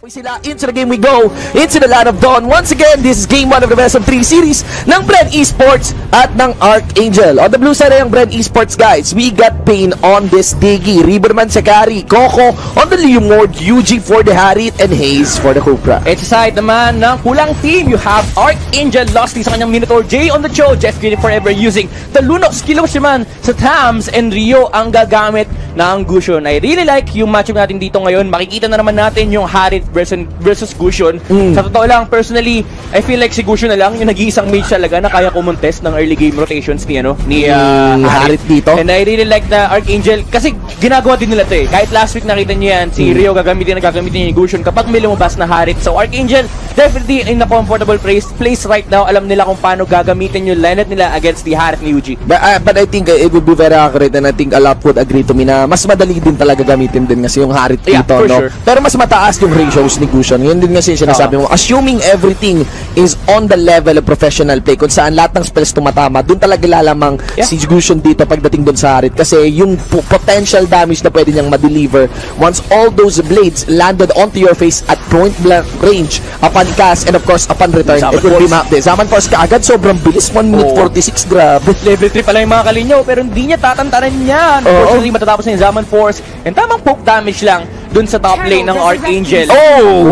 Sila, into the game we go, into the land of dawn. Once again, this is game 1 of the best of 3 series ng BREN Esports at ng ARKANGEL. On the blue side ay ang BREN Esports, guys. We got Pain on this Diggy, Ribo naman sa carry, Coco on the Liu mode, UG for the Harit, and Haze for the Cobra. At sa side naman ng kulang team, you have ARKANGEL, Losty sa kanyang Minotaur, Jay on the Cho, Jeff Kitty forever using the Lunox, Kilos naman sa Tams, and Rio ang gagamit ng Gusion. I really like yung matchup natin dito ngayon. Makikita na naman natin yung Harit versus Gusion. Sa totoo lang, personally, I feel like si Gusion na lang yung nag-iisang mage talaga na kaya kumontes ng early game rotations ni Harit dito. And I really like the ARKANGEL kasi ginagawa din nila to eh. Kahit last week nakita niyo yan, si Rio gagamitin yung Gusion kapag may lumabas na Harit. So ARKANGEL definitely in a comfortable place right now. Alam nila kung paano gagamitin yung lineup nila against the Harit ni UG. But I think it would be very accurate, and I think a lot would agree to me na mas madali din talaga gamitin din kasi yung Harit dito, no? Sure. Pero mas mataas yung ratios ni Gusion. Yun din kasi sinasabi mo. Assuming everything is on the level of professional play, kung saan lahat ng spells tumatama, dun talaga lalamang si Gusion dito pagdating dun sa Harit. Kasi yung potential damage na pwede niyang ma-deliver once all those blades landed onto your face at point blank range upon cast and of course upon return, it will be mapped. Zaman Force kaagad, sobrang bilis, 1 minute 46, grabe. Level 3 pala yung mga kalinyaw, pero hindi niya tatantanan yan. Unfortunately, matatapos na yung Zaman Force, and tamang poke damage lang dun sa top lane ng ARKANGEL.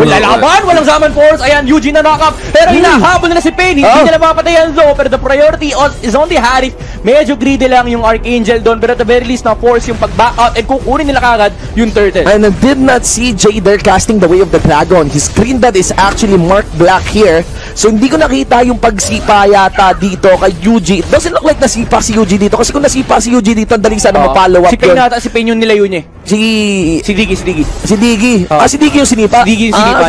Lalaban, walang Zaman Force. Ayan, UG na knock up, pero hinahabol na si Pain. Hindi niya napapatayan though, pero the priority is on the Harit. Medyo greedy lang yung ARKANGEL doon, pero at the very least na-force yung pag-back out and kukunin nila kagad yung turtle. And I did not see Jay there casting the Way of the Dragon. His screen dot is actually marked black here. So hindi ko nakita yung pagsipa yata dito kay UG. It doesn't look like nasipa si UG dito. Kasi kung nasipa si UG dito, ang daling sana ma-follow up yun. Si Pain yung nilayo niya. Si Diggy. Si Diggy yung sinipa? Si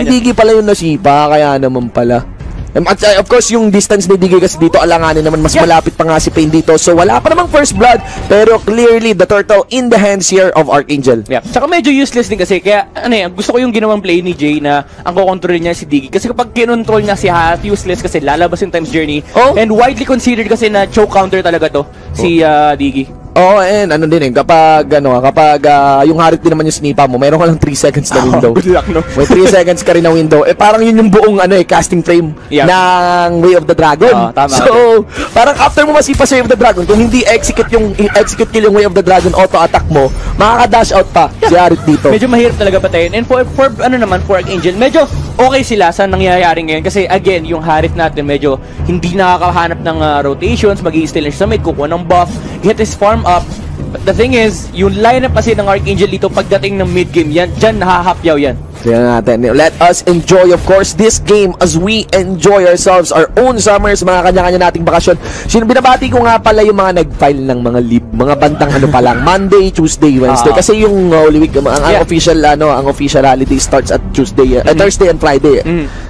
Diggy pala yung nasipa. Kaya naman pala. Of course, yung distance ni Diggy kasi dito, alanganin naman, mas malapit pa nga si Pain dito. So, wala pa namang first blood, pero clearly, the turtle in the hands here of ARKANGEL. Tsaka medyo useless din kasi, kaya, gusto ko yung ginawang play ni Jay na ang kukontrol niya si Diggy. Kasi kapag kinontrol niya si Hat, useless kasi lalabas yung Time's Journey. And widely considered kasi na choke counter talaga to, si Diggy. And ano din kapag yung Harit din naman yung snipa mo, mayroon ka lang 3 seconds na window. Good luck, no? May 3 seconds ka rin na window. Parang yun yung buong casting frame ng Way of the Dragon. So, parang after mo masipa sa Way of the Dragon, kung hindi execute kill yung Way of the Dragon, auto-attack mo, makaka-dash out pa si Harit dito. Medyo mahirap talaga patayin. And for ARKANGEL, medyo okay sila sa nangyayari ngayon. Kasi again, yung Harit natin medyo hindi nakakahanap ng rotations, mag-i-steal sa mid, kukuha ng buff, get his farm up. But the thing is, yung lineup kasi ng ARKANGEL dito pagdating ng mid-game, dyan nahahapyaw yan. Tignan natin. Let us enjoy, of course, this game as we enjoy ourselves, our own summers, mga kanya-kanya nating bakasyon. Binabati ko nga pala yung mga nag-file ng mga leave, mga bandang pa lang, Monday, Tuesday, Wednesday. Kasi yung Holy Week, ang official holiday starts at Tuesday, Thursday and Friday.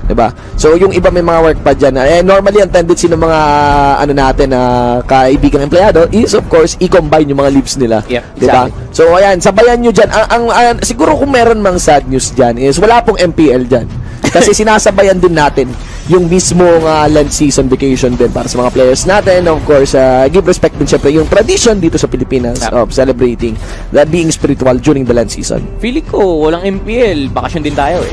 Diba? So, yung iba may mga work pa dyan. Normally, ang tendency ng mga kaibigan empleyado is, of course, i-combine yung mga leaves nila. Diba? Exactly. So, ayan, sabayan nyo dyan. Siguro kung meron mang sad news dyan, is wala pong MPL dyan. Kasi sinasabayan din natin yung mismong land season vacation din para sa mga players natin. Of course, give respect din syempre yung tradition dito sa Pilipinas of celebrating that being spiritual during the land season. Feeling ko, walang MPL. Bakasyon din tayo eh.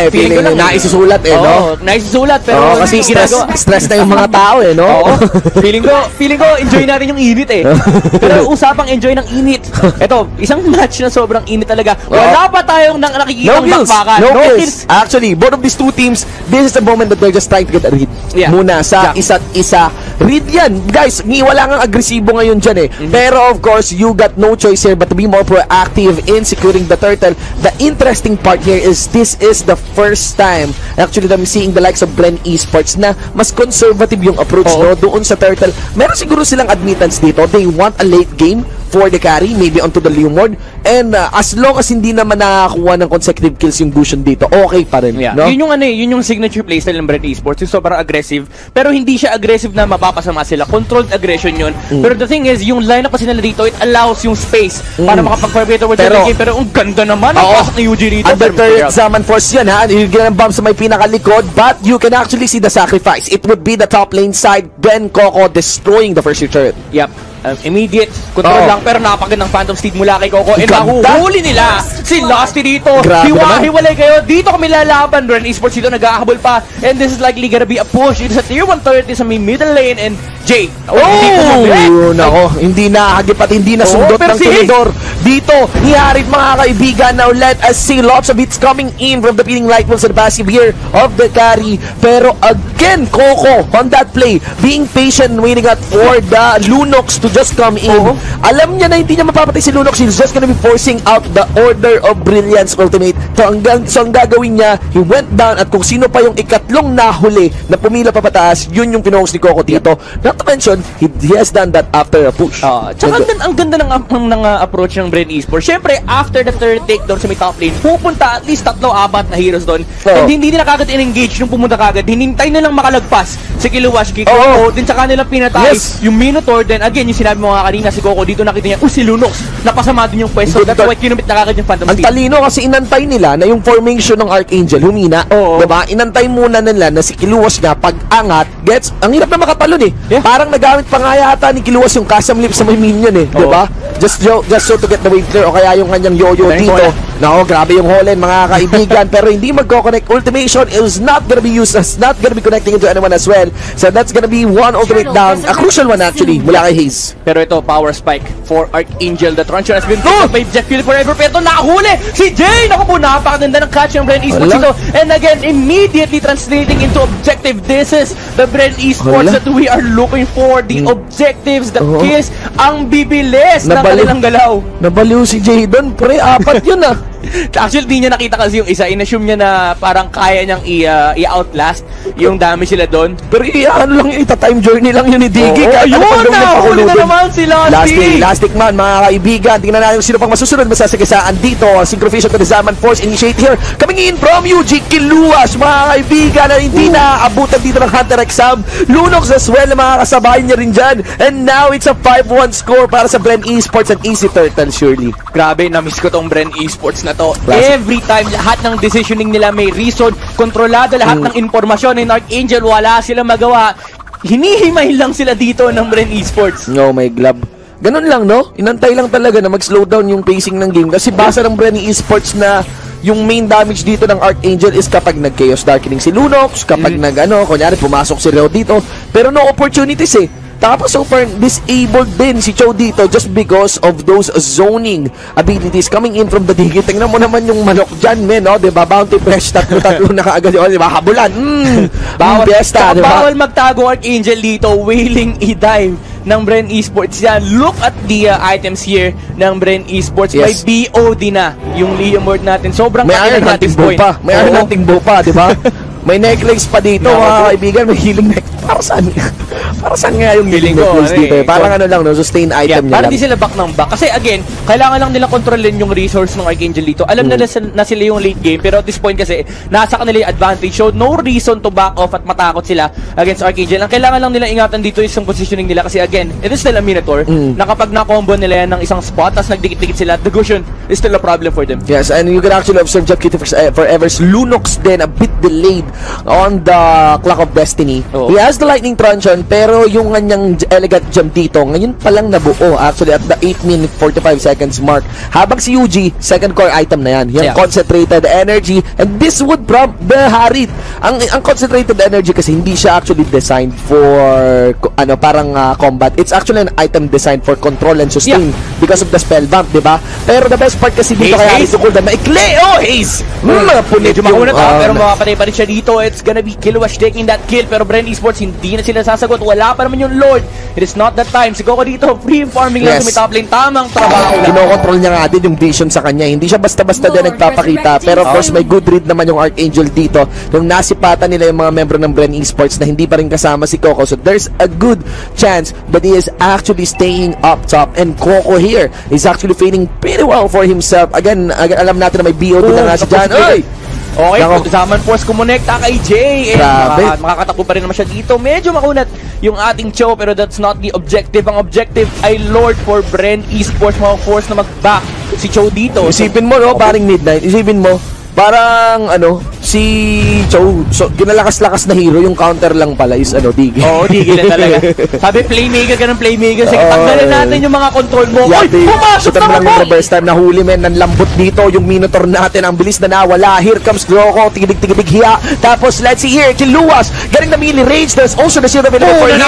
Feeling ko naisusulat no? Naisusulat, pero kasi stress na yung mga tao no? Feeling ko, enjoy natin yung init eh. Pero usapang enjoy ng init. Ito, isang match na sobrang init talaga. Wala pa tayong nakikitang bakbakan. No kills. Actually, both of these two teams, this is the moment that they're just trying to get a read muna sa isa't isa. Read yan. Guys, wala nga agresibo ngayon dyan eh. Pero of course, you got no choice here but to be more proactive in securing the turtle. The interesting part here is this is the first time actually that I'm seeing the likes of BREN Esports na mas conservative yung approach doon sa turtle. Meron siguro silang admittance dito. They want a late game for the carry, maybe onto the Liu mode. And as long as hindi naman nakakuha ng consecutive kills yung Gusion dito, okay pa rin. No? Yun yung signature playstyle ng BREN Esports. Yung sobrang aggressive. Pero hindi siya aggressive na mapapasama sila. Controlled aggression yun. Pero the thing is, yung lineup kasi nila dito, it allows yung space para makapag-fight towards the game. Pero ang ganda naman ang pasok ni UG dito. Under third Zaman Force yan ha. Yung ganang bomb sa may pinakalikod. But you can actually see the sacrifice. It would be the top lane side. Ben Coco destroying the first turret. Immediate control lang. lang pero napakagandang Phantom Steed mula kay Coco. And mahuhuli nila si Lusty dito. Hiwa-hiwalay kayo. Dito kami lalaban. BREN Esports dito nag-ahabol pa. And this is likely gonna be a push. It is a tier 130 sa may middle lane. And Jay, hindi nahagip at hindi nasundot ng tinidor. Dito, hiharit mga kaibigan. Now let us see lots of hits coming in from the Peeling Light Wolves and passive here of the carry. Pero again, Coco on that play, being patient, waiting out for the Lunox to just come in. Alam niya na hindi niya mapapatay si Lunox. He's just gonna be forcing out the Order of Brilliance ultimate. So ang gagawin niya, he went down at kung sino pa yung ikatlong nahuli na pumila pa pataas, yun yung pinuhos ni Coco dito. Not to mention, he has done that after a push. Tsaka ang ganda ng approach ng BREN Esports. Siyempre, after the third takedown sa may top lane, pupunta at least 3-4 na heroes doon. And hindi nila kagad in-engage nung pumunta kagad. Hinintay na lang makalagpas si Kiluwash, Coco, din tsaka nilang pinatay yung Minotaur. Then again, yung sinabi mo nga kanina, si Coco dito nakita niya, si Lunox, napasama din yung pwesto. That's why kinumit na kagad yung Phantom Steed. Ang talino kasi inantay nila na yung formation ng Archangel humina. Diba? Inantay muna nila na si Kiluwash nga pag-angat, gets, ang hirap na makatalon eh. Parang nagamit pa nga yata ni Kiluwash yung custom lips sa may minion eh. Diba? Just so to get the wave clear o kaya yung kanyang yo-yo dito. Nako, grabe yung Holland mga kaibigan. Pero hindi magko-connect. Ultimation is not gonna be used, not gonna be connecting into anyone as well. So that's gonna be one ultimate down. A crucial one actually mula kay Haze. Pero ito, power spike for Archangel. The Truncheon has been picked up by Jeff Philip forever. Pero ito, nakahuli si Jay! Naku po, napakaganda ng catch ng BREN Esports ito. And again, immediately translating into objective. This is the BREN Esports that we are looking for. The objectives, the kills, ang bibilis ng kanilang galaw. Nabaliw si Jay doon, pre. 4 yun ah. Actually, di niya nakita kasi yung isa. In-assume niya na parang kaya niyang i-outlast yung damage sila doon. Pero ano lang yun, ita-time journey lang yun ni Diggy. Ayun na! Huli na naman si Lusty! Lastic man, mga kaibigan. Tingnan natin sino pang masusunod. Masasagasaan dito. Synchrovision to the Zaman Force. Initiate here. Coming in from UG Kiluwash, mga kaibigan, na hindi naaabutan dito ng Hunter exam. Lunox as well, mga kasabay niya rin dyan. And now, it's a 5-1 score para sa BREN Esports and Easy Turtle, surely. Grabe, na-miss ko tong BREN Esports na to. Every time, lahat ng decisioning nila may reason, kontrolado lahat ng informasyon in Archangel, wala silang magawa. Hinihimay lang sila dito ng BREN Esports. No, my glove. Ganun lang, no? Inantay lang talaga na mag-slow down yung pacing ng game. Kasi basa ng BREN Esports na yung main damage dito ng Archangel is kapag nag-Chaos Darkening si Lunox, kapag kunyari pumasok si Reo dito. Pero no opportunities eh. Tapos so far, disabled din si Cho dito just because of those zoning abilities coming in from the Diggy. Tingnan mo naman yung manok dyan, men, no? Diba? Bounty Fresh, tatlo na kaagad yun, diba? Habulan, bawal fiesta, diba? Bawal magtago Archangel dito, willing i-dive ng BREN Esports yan. Look at the items here ng BREN Esports. May BOD na yung Leo Mord natin. Sobrang may iron hunting bow pa. May iron hunting bow pa, diba? May necklace pa dito, mga kaibigan. May healing necklace. Para saan? Para saan nga yung healing necklace dito? Parang ano lang, no? Sustain item niya lang. Para di sila back ng back. Kasi again, kailangan lang nila kontrolin yung resource ng Archangel dito. Alam nila na sila yung late game. Pero at this point kasi, nasa kanila yung advantage. So, no reason to back off at matakot sila against Archangel. Ang kailangan lang nila ingatan dito is yung positioning nila. Kasi again, it is still a Minotaur. Na kapag na-combo nila yan ng isang spot, tapos nagdikit-dikit sila, the Gusion is still a problem for them. Yes, and you can actually observe Jeff Kitty Forever's Lunox din a bit delayed on the Clock of Destiny. He has the Lightning Truncheon, pero yung kanyang elegant jump dito, ngayon pa lang nabuo actually at the 8-minute 45 seconds mark. Habang si Yuji, second core item na yan. Yung concentrated energy, and this would prompt the Harit. Ang concentrated energy kasi hindi siya actually designed for parang combat. It's actually an item designed for control and sustain because of the spell bump, diba? Pero the best part kasi dito kaya Harit cooldown maikli. Haze! Punit yung makunat pero makapatay pa rin siya dito. It's gonna be Kiluwash taking that kill, pero BREN Esports hindi na sila sasagot. Wala pa naman yung Lord. It is not that time. Si Coco dito, free farming lang sa may top lane. Tamang trabaho lang. Kinokontrol niya nga din yung vision sa kanya. Hindi siya basta-basta din nagpapakita. Pero of course, may good read naman yung Archangel dito. Yung nasipatan nila yung mga membro ng BREN Esports na hindi pa rin kasama si Coco. So there's a good chance that he is actually staying up top. And Coco here is actually feeling pretty well for himself. Again, alam natin na may BOD na nga siya dyan. Oy! Okay, Zaman Force kumonekta kay Jay. Makakatakbo pa rin naman siya dito. Medyo makunat yung ating Cho, pero that's not the objective. Ang objective ay Lord for BREN Esports. Mga force na mag-back si Cho dito. Isipin mo, no? Paring midnight. Isipin mo, Parang si Chow, so ginalakas-lakas na hero, yung counter lang pala is Digil. Oo, Digil na talaga. Sabi playmaker ka ng playmaker, sige tanggalin natin yung mga control mo. Uy, pumasok na lang yung reverse time, nahuli men, nanlambot dito yung Minotaur natin, ang bilis na nawala. Here comes Groko, tigidig hiya. Tapos let's see here, Kiluwas, getting the melee range. There's also the shield available for him.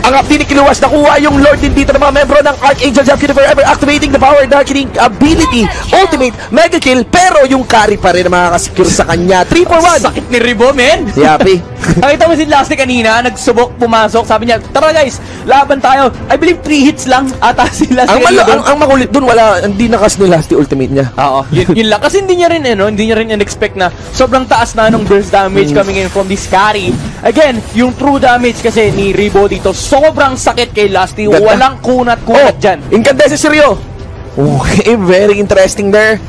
Ang update ni Kiluwas, nakuha yung Lord din dito ng mga membro ng Archangel Jeff Forever, activating the power darkening ability, ultimate mega kill, pero yung carry pa rin makakasecure sa kanya. 3 for 1. Sakit ni Ribo, men. Si Happy. Nakita mo si Lasty kanina, nagsubok, pumasok. Sabi niya, tara guys, laban tayo. I believe 3 hits lang ata si Lasty. Ang makulit dun, hindi nakas ni Lasty ultimate niya. Oo, yun lang. Kasi hindi niya rin, hindi niya rin in-expect na sobrang taas na nung burst damage coming in from this carry. Again, yung true damage kasi ni Ribo dito, sobrang sakit kay Lasty. Walang kunat-kunat dyan. Incandescent si Rio. Okay, very interesting there.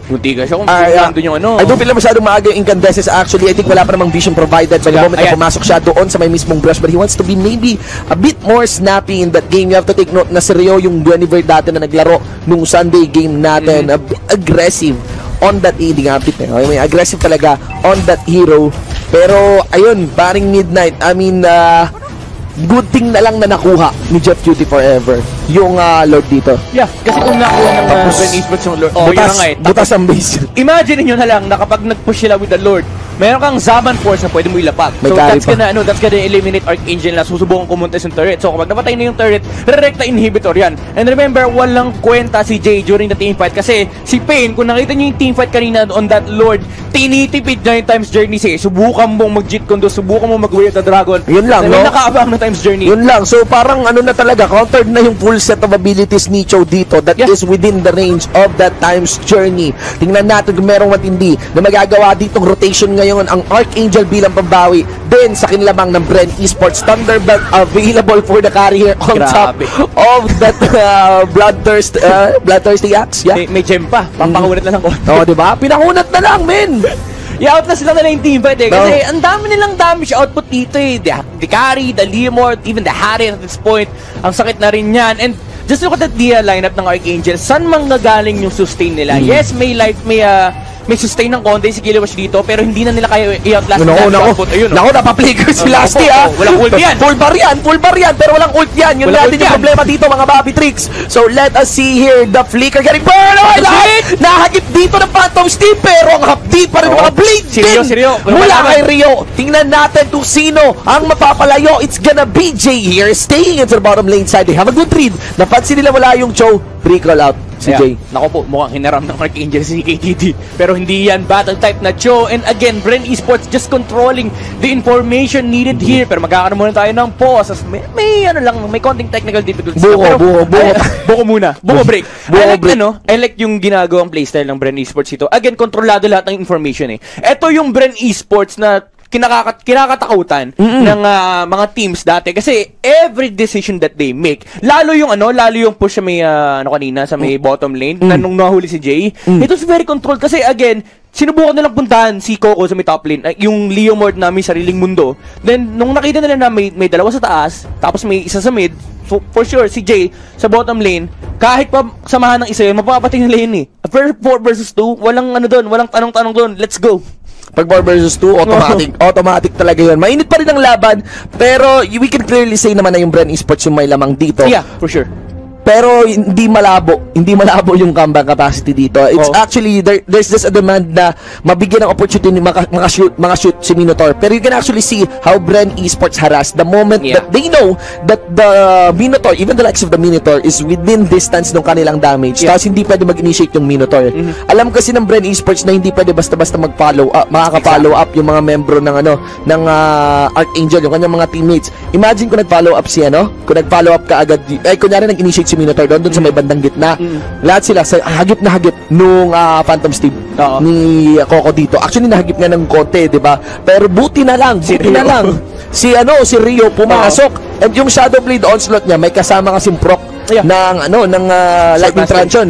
Munti ka siya kung nandun yung I don't feel na masyadong maaga yung incandescence. Actually, I think wala pa namang vision provided. So, the moment na pumasok siya doon sa may mismong brush, but he wants to be maybe a bit more snappy in that game. You have to take note na si Rio yung Guinevere dati na naglaro nung Sunday game natin. A bit aggressive on that AD nga. May aggressive talaga on that hero. Pero, ayun, paring midnight. I mean, good thing na lang na nakuha ni Jeff Cutie Forever yung Lord dito. Yeah, kasi kung nakuha ng BREN eSports yung Lord, butas ang base. Imagine niyo na lang na kapag nag-push sila with the Lord, meron kang Zaman Force na pwede mo ilapag. So that's gonna eliminate Archangel na susubukan kumontes yung turret. So kapag napatay na yung turret, re-recta inhibitor yan. And remember, walang kwenta si Jay during the teamfight kasi si Pain, kung nakita niyo yung teamfight kanina on that Lord, tinitipid na yung times journey siya. Subukan mong mag-Jeet Kondo, subukan mong mag-Way of the Dragon. Yun lang, no? Nakaabang na times journey. Yun lang. So parang na talaga, countered na yung full set of abilities ni Cho dito that is within the range of that times journey. Tingnan natin kung merong matindi na magagawa ditong rotation ngayon ang Archangel bilang pambawi. Then sa kinlamang ng BREN eSports Thunderbelt available for the carry here on top of that bloodthirsty axe. Yeah? May gem pa. Pampakunat na lang ko. Diba? Pinakunat na lang, men! I-outlast sila na yung teamfight kasi ang dami nilang damage output dito the carry, the Lemort, even the Harry at this point. Ang sakit na rin yan. And just look at the lineup ng Archangel. Saan manggagaling yung sustain nila? Yes, may sustain ng konti si Kilowash dito, pero hindi na nila kaya i-outlast ng output. Naku, napaplicker si Lasty walang ult yan. Full bar yan, pero walang ult yan. Yun natin yung problema dito, mga Bobby Tricks. So let us see here, the flicker getting burned. Nahagip dito ng Phantom Steve, pero ang hapdi pa rin mga blade din mula kay Rio. Tingnan natin kung sino ang mapapalayo. It's gonna be Jay here, staying into the bottom lane side. They have a good read. Napansin nila wala yung Cho. Recall out si Jay. Nako po, mukhang hinaram ng Archangel si KTT. Pero hindi yan battle type na Cho. And again, BREN eSports just controlling the information needed here. Pero magkakaroon muna tayo ng pause. May konting technical difficulties. Buko muna. Buko break. I like yung ginagawang playstyle ng BREN eSports ito. Again, kontrolado lahat ng information Ito yung BREN eSports na kinakatakutan ng mga teams dati kasi every decision that they make, lalo yung push sa may kanina sa may bottom lane na nung nahuli si Jay, it was very controlled kasi again sinubukan nilang puntahan si Coco sa may top lane, yung Leomord na may sariling mundo. Then nung nakita nila na may dalawa sa taas, tapos may isa sa mid, for sure si Jay sa bottom lane, kahit pa samahan ng isa yun, mapapatay nila yun 4 versus 2, walang walang tanong-tanong doon, let's go. Pag 4 versus 2, automatic talaga yun. Mainit pa rin ang laban, pero we can clearly say naman na yung BREN eSports yung may lamang dito. Yeah, for sure. Pero hindi malabo yung comeback capacity dito. It's actually there's just a demand na mabigyan ng opportunity makashoot si Minotaur. Pero you can actually see how BREN eSports harass the moment that they know that the Minotaur, even the likes of the Minotaur, is within distance ng kanilang damage. Tapos hindi pwede mag-initiate yung Minotaur. Alam kasi ng BREN eSports na hindi pwede basta-basta mag-follow up, makaka-follow up yung mga membro ng Archangel, yung kanyang mga teammates. Imagine kung nag-follow up kung nag-follow up ka agad, kunyari nag-initiate si Minotaur doon sa may bandang gitna. Lahat sila sa hagip na hagip nung Phantom Steve ni Coco dito. Actually nahagip nga ng konti, 'di ba? Pero buti na lang si Rio pumasok. And yung Shadow Blade onslaught niya may kasama kasing proc ng lightning truncheon,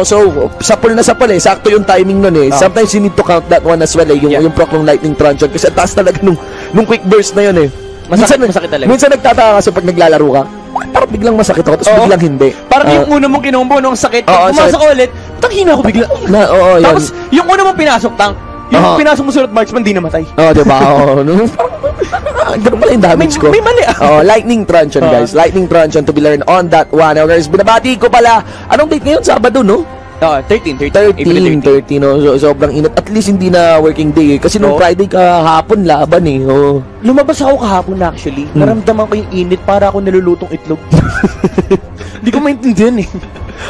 so sapol sakto yung timing nun Sometimes you need to count that one as well yung proc ng lightning truncheon kasi taas talaga nung quick burst na yun Masakit talaga. Minsan nagtataka kasi pag naglalaro ka, parang biglang masakit ako, tapos biglang hindi. Parang yung una mong kinombo nung sakit, pumasok ulit, hina ako bigla. Tapos yung una mong pinasok, Yung pinasok mo sunod marksman, di namatay. Diba? Ganun pala yung damage ko. May mali Lightning Truncheon, guys. Lightning Truncheon to be learned on that one. Guys, binabati ko pala. Anong date ngayon? Sabado, no? 13, no? Sobrang init. At least hindi na working day. Kasi nung Friday kahapon laban eh. Lumabas ako kahapon actually. Naramdaman ko yung init para ako nilulutong itlog. Hindi ko maintindihan eh.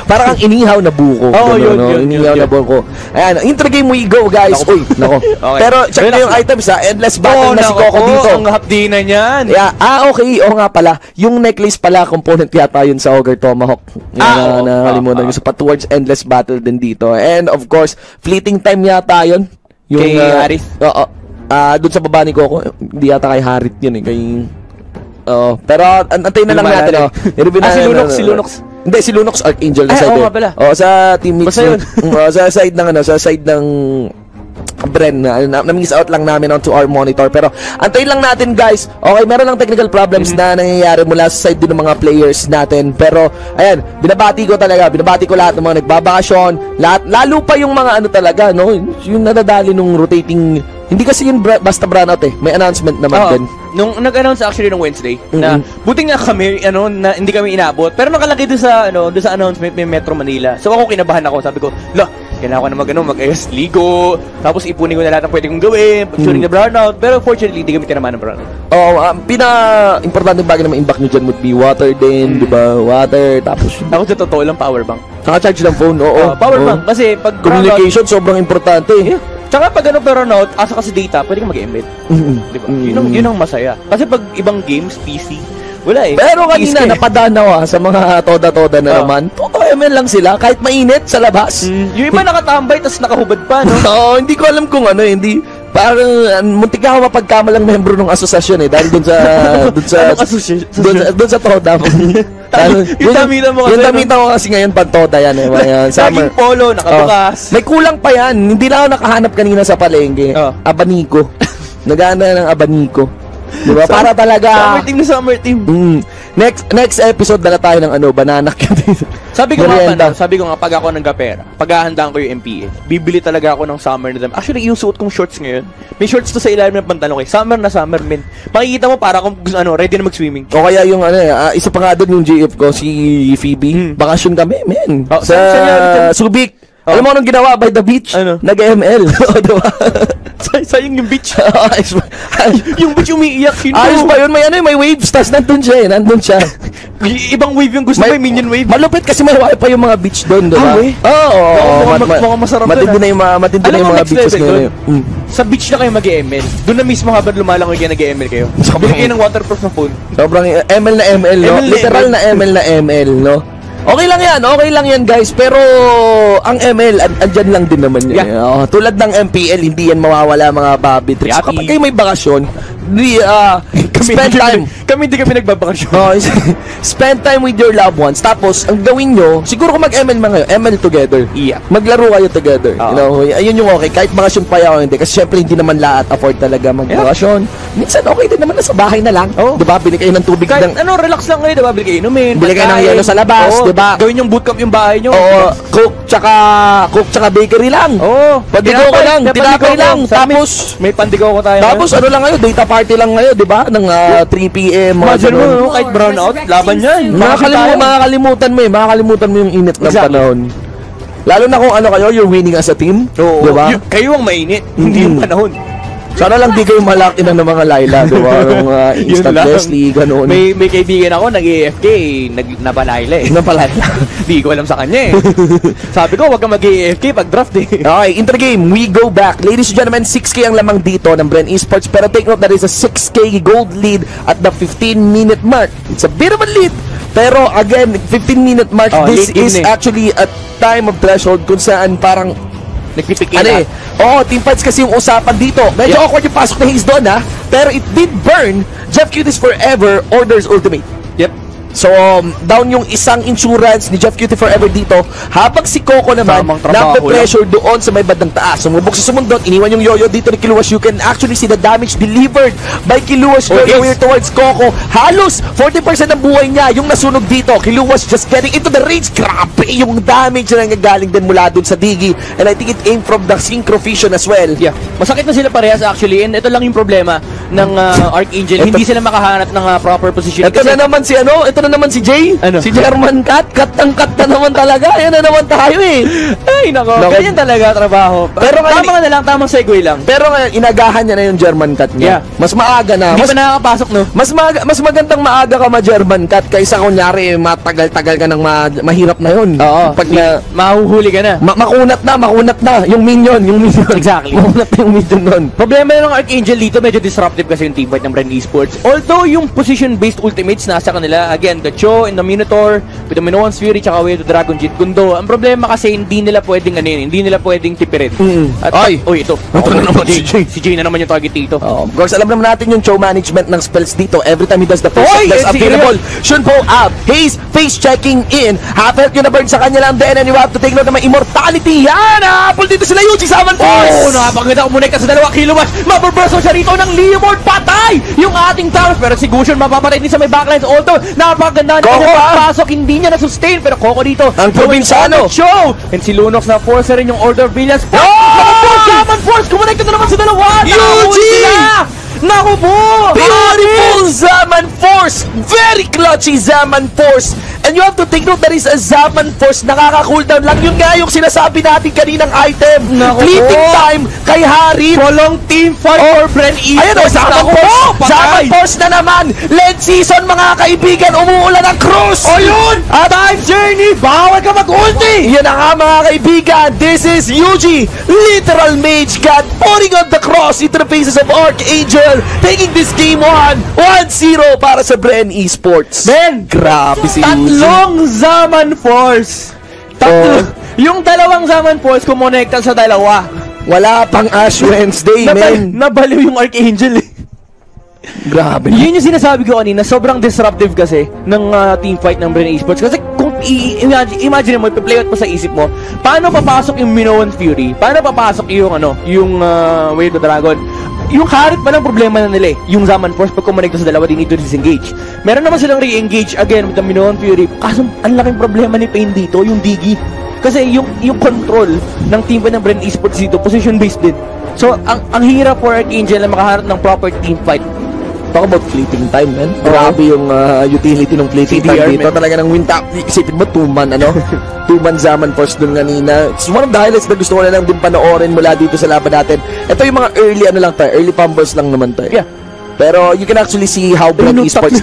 Parang ang inihaw na buko. Yun. Inihaw na buko. Ayan, intro game we go, guys. Uy, nako. Okay. Pero check na yung items ha. Endless battle na si Coco dito. Ang hapdi na niyan. Yeah. Okay. Oo nga pala. Yung necklace pala, component yata yun sa Ogre Tomahawk. Nakalimutan ko. So, towards endless battle din dito. And of course, fleeting time yata yun. Yung, kay Harith? Oo. Doon sa baba ni Coco, hindi yata kay Harith yun eh. Pero antayin na lang natin. Si Lunox. Hindi, si Lunox Archangel na side. Sa teammates. Sa side ng BREN. Na-miss out lang namin onto our monitor. Pero antayin lang natin, guys. Okay, meron lang technical problems na nangyayari mula sa side din ng mga players natin. Pero ayan, binabati ko lahat ng mga nagbabakasyon. Lalo pa yung mga talaga, no? Yung nadadali nung rotating. Hindi kasi yun basta brownout eh. May announcement naman din. Nung nag-announce actually nung Wednesday na buting nga kami na hindi kami inaabot. Pero nakalagay doon sa announcement may Metro Manila. So ako kinabahan ako. Sabi ko, kailangan ko na mag-ayos, ligo. Tapos ipunin ko na lahat ng pwede kong gawin. Pag-tuning na brownout. Pero fortunately, hindi kami tinamaan ng brownout. Pina-importante bagay na ma-impact nyo dyan would be water din, di ba? Water, tapos ako sa totoo lang, power bank. Naka-charge ng phone, power bank. Kasi pag communication, sobrang importante. Tsaka pag brownout, asa kasi data, pwede kang mag-embed. Diba? Yun ang masaya. Kasi pag ibang games, PC, wala eh. Pero kanina, napadanaw sa mga toda-toda na naman. Toto ML lang sila, kahit mainit sa labas. Yung iba nakatambay, tas nakahubad pa, no? Hindi ko alam kung hindi. Parang muntik ako mapagkamalang membro ng asosasyon dahil doon sa Toda. Yung damitan mo kasi. Yung damitan ko kasi ngayon pantoda yan Saging polo, nakabukas. May kulang pa yan. Hindi na ako nakahanap kanina sa palengke. Abaniko. Nagana ng abaniko. Diba? Para talaga Summer team. Next episode na tayo ng banana cute. Sabi ko nga pag ako ng gapera, paghahandaan ko yung MPL, bibili talaga ako ng summer na them. Actually, yung suot kong shorts ngayon, may shorts to sa ilalim ng pantalon ko. Summer na summer, men. Makikita mo para akong ready na mag-swimming. O kaya yung isa pa nga doon yung GF ko, si Phoebe. Bakasyon kami, men. Sa Subic. Alam mo anong ginawa by the beach? Nag-ML. Diba? Sayang yung beach. Yung beach umiiyak. Ayos ba yun? May waves. Tapos nandun siya. Ibang wave yung gusto. May minion wave. Malupit kasi may wifi yung mga beach doon, diba? Mukhang masarap doon. Matindi na yung mga beaches ngayon. Sa beach na kayo mag-ML. Doon na mismo habang lumalangoy kayo nag-ML kayo. Bili kayo ng waterproof na phone. Sobrang ML na ML, no? Literal na ML na ML, no? Okay lang yan guys, pero ang ML andyan lang din naman yan. Tulad ng MPL, hindi yan mawawala mga Bobby tricks. So, kapag kayo may bakasyon, spend time. Kami hindi kami nagbabakasyon. Spend time with your loved ones. Tapos, ang gawin nyo, siguro kung mag-ML man kayo, ML together. Maglaro kayo together. Ayun yung okay. Kahit bakasyon pa yaw, hindi. Kasi syempre, hindi naman lahat afford talaga magbakasyon. Minsan, okay din naman na sa bahay na lang. Diba? Bili kayo ng tubig. Kahit relax lang kayo, diba? Bili kayo inumin. Bili kayo ng yelo sa labas, diba? Gawin yung bootcamp yung bahay nyo. Cook tsaka bakery lang. Pandigaw ko lang, tinapay lang. Tapos, may pandigaw ko tayo. Tapos, lang ngayon, data party lang ngayon, diba? Ng 3 PM. Imagine mo, kahit brownout, laban yan. Makakalimutan mo yung init ng panahon. Lalo na kung kayo, you're winning as a team. Diba? Kayo ang mainit, hindi yung panahon. Sana lang di kayo malaki ng mga Layla, diba? Yung instant Leslie, gano'n. May kaibigan ako, nag-AFK, napalayla eh. Napalayla. Di ko alam sa kanya eh. Sabi ko, wag ka mag-AFK pag draft eh. Okay, intergame, we go back. Ladies and gentlemen, 6K ang lamang dito ng BREN Esports. Pero take note, there is a 6K gold lead at the 15-minute mark. It's a bit of a lead. Pero again, 15-minute mark, this is actually a time of threshold kung saan parang nagpipikila. Team fights kasi yung usapan dito. Medyo awkward yung pasok na Haze doon, ha? Pero it did burn Jeff Cuties Forever Orders Ultimate. Yep. So, down yung isang insurance ni Jeff Cutie Forever dito. Habang si Coco naman, nagpe-pressure doon sa may bandang taas. Sumubok sa sumundot, iniwan yung Yoyo dito ni Kiluwas. You can actually see the damage delivered by Kiluwas Yoyo towards Coco. Halos 40% ng buhay niya yung nasunog dito. Kiluwas just getting into the range. Grabe yung damage na nanggaling din mula doon sa Digi. And I think it came from the Synchro Fusion as well. Yeah. Masakit na sila parehas actually. And ito lang yung problema ng Archangel. Hindi sila makahanap ng proper position. Ito na naman si ito na naman si Jay. Si German Cut. Cut na naman talaga. Yan na naman tayo eh. Ay nako. Ganyan talaga trabaho. Pero tama na lang, tamang segue lang. Pero ngayon, inagahan niya na yung German Cut niya. Mas maaga na. Hindi pa nakakapasok, no? Mas magandang maaga ka ma-German Cut kaysa kunyari matagal-tagal ka ng mahirap na yun. Oo. Pag mahuhuli ka na. Makunat na. Yung minion. Exactly. Makunat na yung minion nun. Problema ng Archangel dito, medyo disruptive kasi yung teamfight ng BREN Esports. Although yung position-based ultimates nasa kanila, again, the Cho and the Minotaur, with the Minoan's Fury, tsaka with the Dragon Jit Gundo. Ang problema kasi hindi nila pwedeng hindi nila pwedeng tipirin. Ito na naman si Jay. Si Jay na naman yung target dito. Of course, alam naman natin yung Cho management ng spells dito. Every time he does the first that's available. Shunpo up. He's face checking in. Half health yung na-burn sa kanya lang din. And you have to take note na may immortality. Yan! Apple dito sila Yuji Saman Force! Napaganda kumunekta sa 2 kilowatt. Maburburst siya rito ng Leomord. Patay! Yung ating towers. Pero si Gusion mapapatay din sa may backlines. Although, napaganda niya pasok, hindi niya na-sustain. Pero Coco dito. Ang probinsyano. Show! And si Lunox na force rin yung Order of Villas. Saman Force! Kumunekta na naman sa 2. Yuji! Naku po! Beautiful Zaman Force! Very clutchy Zaman Force! And you have to take note, there is a Zaman Force nakaka-cooldown lang. Yun nga yung sinasabi natin kaninang item. Fleeting time kay Harit. Prolong team fight for BREN Esports. Ayan o, Zaman Force! Zaman Force na naman! Late season mga kaibigan, umuulan ng cruise! O yun! Time journey! Bawal ka mag-ulti! Yan na nga mga kaibigan, this is Yuji, literal mage god, putting on the cross into the faces of Archangel, taking this game 1-0 para sa BREN Esports. Ben! Grabe si Yuji. Tatlong Zaman Force! Yung 2 Zaman Force kumonekta sa 2. Wala pang Ash Wednesday, men. Nabaliw yung Archangel eh. Grabe. Yun yung sinasabi ko kanina, sobrang disruptive kasi ng teamfight ng BREN Esports. Kasi kung imagine mo, ipi-play out mo sa isip mo, paano papasok yung Minoan's Fury? Paano papasok yung Wave of Dragon? Yung Harit pa lang problema na nila eh. Yung Zaman Force, pag kumonekta sa 2, they need to disengage. Meron naman silang re-engage again with the Minoan Fury. Kaso, ang laking problema ni Pain dito, yung Digi. Kasi yung control ng team ng BREN Esports dito, position-based din. So, ang hirap for Archangel na makaharap ng proper team fight. Talk about fleeting time, man. Grabe yung utility ng fleeting time dito. Talaga ng win tap. Isipin mo, 2-man, 2-man Zaman Force dun kanina. It's one of the highlights na gusto ko na lang din panoorin mula dito sa laban natin. Ito yung mga early fumbles lang naman tayo. Yeah. Pero you can actually see how BREN Esports